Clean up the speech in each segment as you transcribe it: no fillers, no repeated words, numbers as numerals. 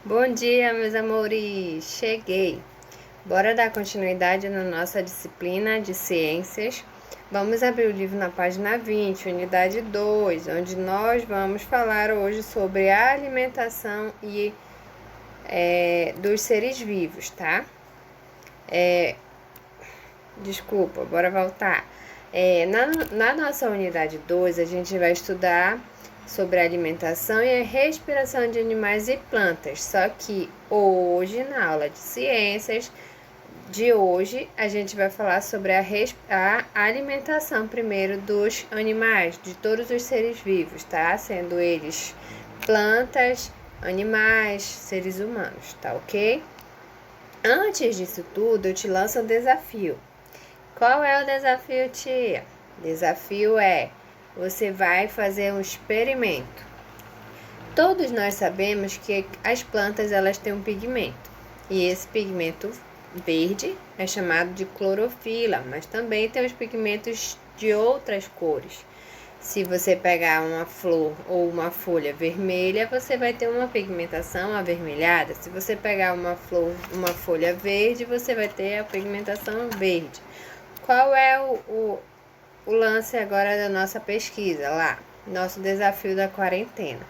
Bom dia, meus amores! Cheguei! Bora dar continuidade na nossa disciplina de ciências. Vamos abrir o livro na página 20, unidade 2, onde nós vamos falar hoje sobre a alimentação e dos seres vivos, tá? Desculpa, bora voltar. Na nossa unidade 2, a gente vai estudar sobre a alimentação e a respiração de animais e plantas. Só que hoje, na aula de ciências de hoje, a gente vai falar sobre a alimentação primeiro dos animais, de todos os seres vivos, tá? Sendo eles plantas, animais, seres humanos, tá ok? Antes disso tudo, eu te lanço um desafio. Qual é o desafio, tia? O desafio é: você vai fazer um experimento. Todos nós sabemos que as plantas elas têm um pigmento. E esse pigmento verde é chamado de clorofila, mas também tem os pigmentos de outras cores. Se você pegar uma flor ou uma folha vermelha, você vai ter uma pigmentação avermelhada. Se você pegar uma folha verde, você vai ter a pigmentação verde. Qual é o lance agora da nossa pesquisa lá? Nosso desafio da quarentena.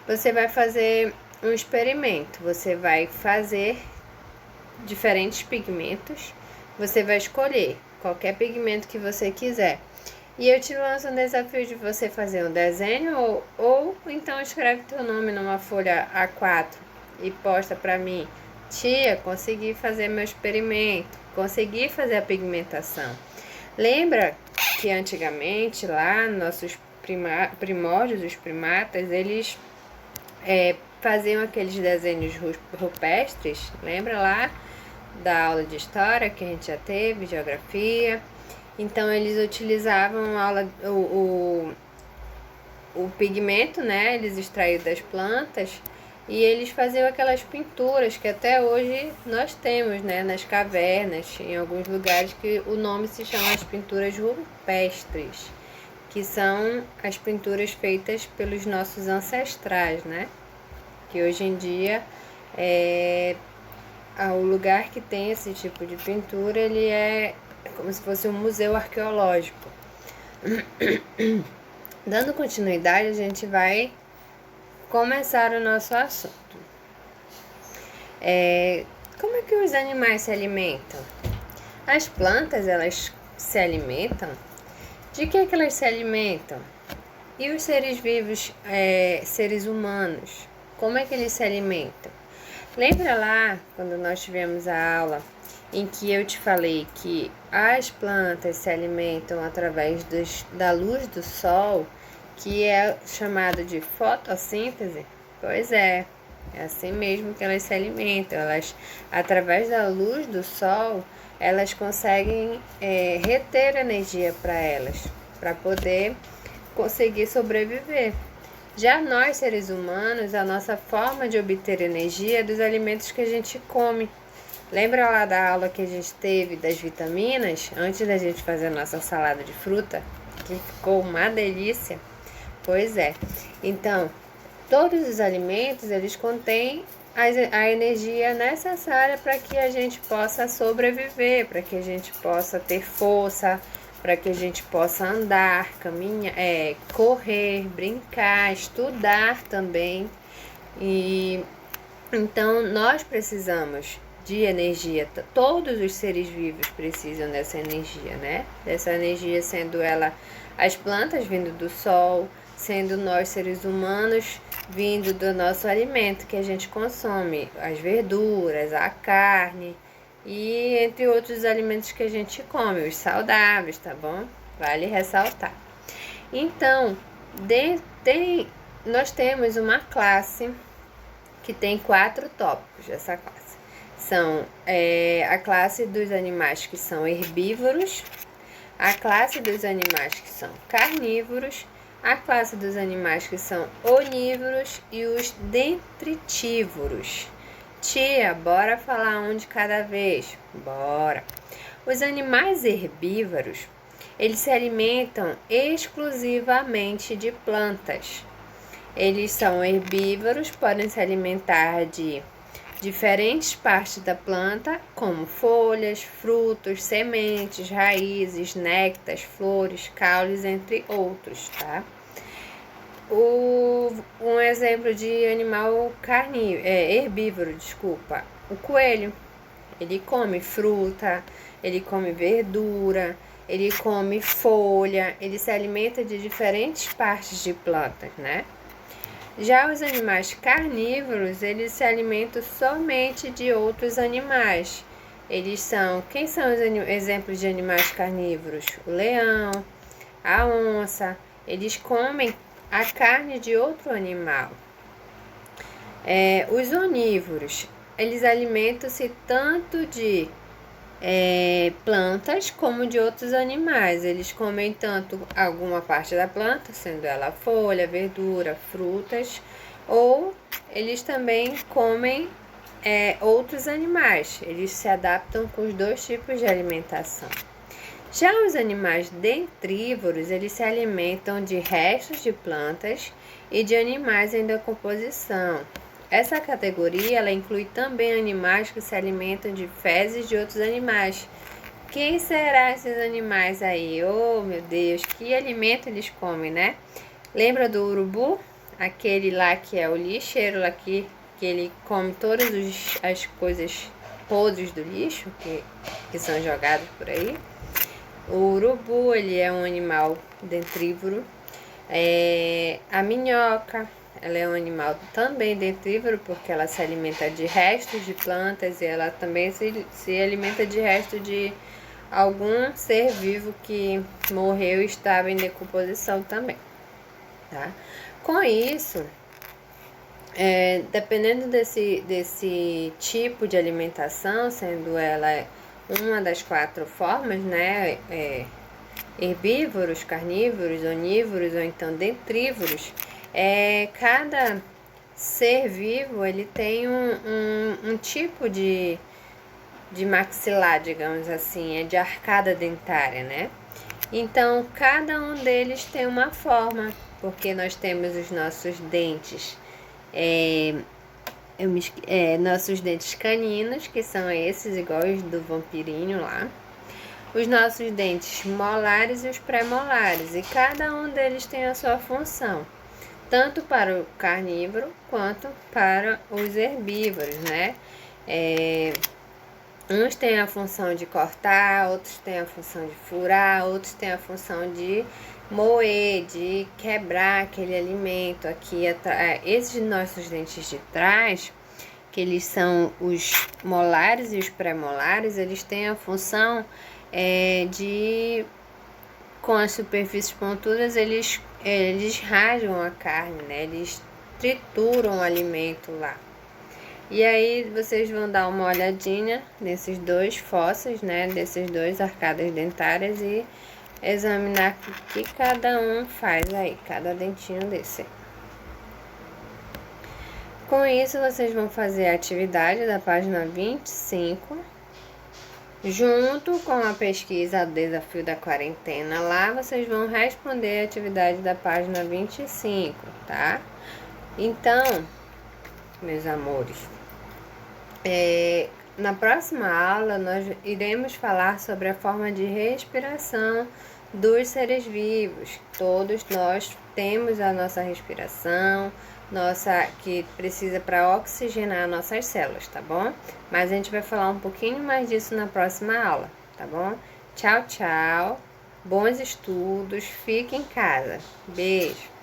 Você vai fazer um experimento. Você vai fazer diferentes pigmentos. Você vai escolher qualquer pigmento que você quiser. E eu te lanço um desafio de você fazer um desenho ou então escreve teu nome numa folha A4 e posta para mim. Tia, consegui fazer meu experimento, consegui fazer a pigmentação. Lembra que antigamente lá, nossos primórdios, os primatas, eles faziam aqueles desenhos rupestres, lembra lá da aula de história que a gente já teve, geografia? Então eles utilizavam o pigmento, né? Eles extraíam das plantas e eles faziam aquelas pinturas que até hoje nós temos, né? Nas cavernas, em alguns lugares que o nome se chama as pinturas rupestres, que são as pinturas feitas pelos nossos ancestrais, né? Que hoje em dia o lugar que tem esse tipo de pintura, ele é como se fosse um museu arqueológico. Dando continuidade, a gente vai começar o nosso assunto. Como é que os animais se alimentam? As plantas, elas se alimentam? De que elas se alimentam? E os seres vivos, seres humanos, como é que eles se alimentam? Lembra lá, quando nós tivemos a aula, em que eu te falei que as plantas se alimentam através da luz do sol, que é chamado de fotossíntese? Pois é assim mesmo que elas se alimentam. Elas, através da luz do sol, elas conseguem reter energia para elas, para poder conseguir sobreviver. Já nós, seres humanos, a nossa forma de obter energia é dos alimentos que a gente come. Lembra lá da aula que a gente teve das vitaminas, antes da gente fazer a nossa salada de fruta, que ficou uma delícia? Pois é. Então, todos os alimentos, eles contêm a energia necessária para que a gente possa sobreviver, para que a gente possa ter força, para que a gente possa andar, caminhar, correr, brincar, estudar também. E então nós precisamos de energia. Todos os seres vivos precisam dessa energia, né? Dessa energia, sendo ela as plantas vindo do sol, sendo nós seres humanos vindo do nosso alimento que a gente consome, as verduras, a carne e entre outros alimentos que a gente come, os saudáveis, tá bom? Vale ressaltar. Então, nós temos uma classe que tem 4 tópicos dessa classe. São a classe dos animais que são herbívoros, a classe dos animais que são carnívoros, a classe dos animais que são onívoros e os detritívoros. Tia, bora falar um de cada vez? Bora! Os animais herbívoros, eles se alimentam exclusivamente de plantas. Eles são herbívoros, podem se alimentar de diferentes partes da planta, como folhas, frutos, sementes, raízes, néctares, flores, caules, entre outros, tá? Um exemplo de animal herbívoro, desculpa, o coelho. Ele come fruta, ele come verdura, ele come folha, ele se alimenta de diferentes partes de plantas, né? Já os animais carnívoros, eles se alimentam somente de outros animais. Quem são os exemplos de animais carnívoros? O leão, a onça, eles comem a carne de outro animal. Os onívoros, eles alimentam-se tanto de plantas como de outros animais. Eles comem tanto alguma parte da planta, sendo ela folha, verdura, frutas, ou eles também comem outros animais. Eles se adaptam com os dois tipos de alimentação. Já os animais dentrívoros, eles se alimentam de restos de plantas e de animais em decomposição. Essa categoria ela inclui também animais que se alimentam de fezes de outros animais. Quem será esses animais aí? Oh, meu Deus, que alimento eles comem, né? Lembra do urubu? Aquele lá que é o lixeiro lá que ele come todas as coisas podres do lixo que são jogados por aí. O urubu, ele é um animal dentrívoro. A minhoca, ela é um animal também dentrívoro, porque ela se alimenta de restos de plantas e ela também se alimenta de restos de algum ser vivo que morreu e estava em decomposição também, tá? Com isso, dependendo desse tipo de alimentação, sendo ela uma das 4 formas, né? Herbívoros, carnívoros, onívoros ou então dentrívoros, cada ser vivo ele tem um tipo de maxilar, digamos assim, de arcada dentária, né? Então, cada um deles tem uma forma, porque nós temos os nossos dentes, nossos dentes caninos, que são esses iguais do vampirinho lá, os nossos dentes molares e os pré-molares, e cada um deles tem a sua função, tanto para o carnívoro quanto para os herbívoros, né? Uns têm a função de cortar, outros têm a função de furar, outros têm a função de moer, de quebrar aquele alimento. Aqui, esses nossos dentes de trás, que eles são os molares e os pré-molares, eles têm a função com as superfícies pontudas, eles rasgam a carne, né? Eles trituram o alimento lá. E aí vocês vão dar uma olhadinha nesses 2 fósseis, né? Desses 2 arcadas dentárias e examinar o que cada um faz aí, cada dentinho desse. Com isso, vocês vão fazer a atividade da página 25, junto com a pesquisa do desafio da quarentena. Lá vocês vão responder a atividade da página 25, tá? Então, meus amores, na próxima aula nós iremos falar sobre a forma de respiração dos seres vivos. Todos nós temos a nossa respiração, que precisa para oxigenar nossas células, tá bom? Mas a gente vai falar um pouquinho mais disso na próxima aula, tá bom? Tchau, tchau. Bons estudos. Fique em casa. Beijo.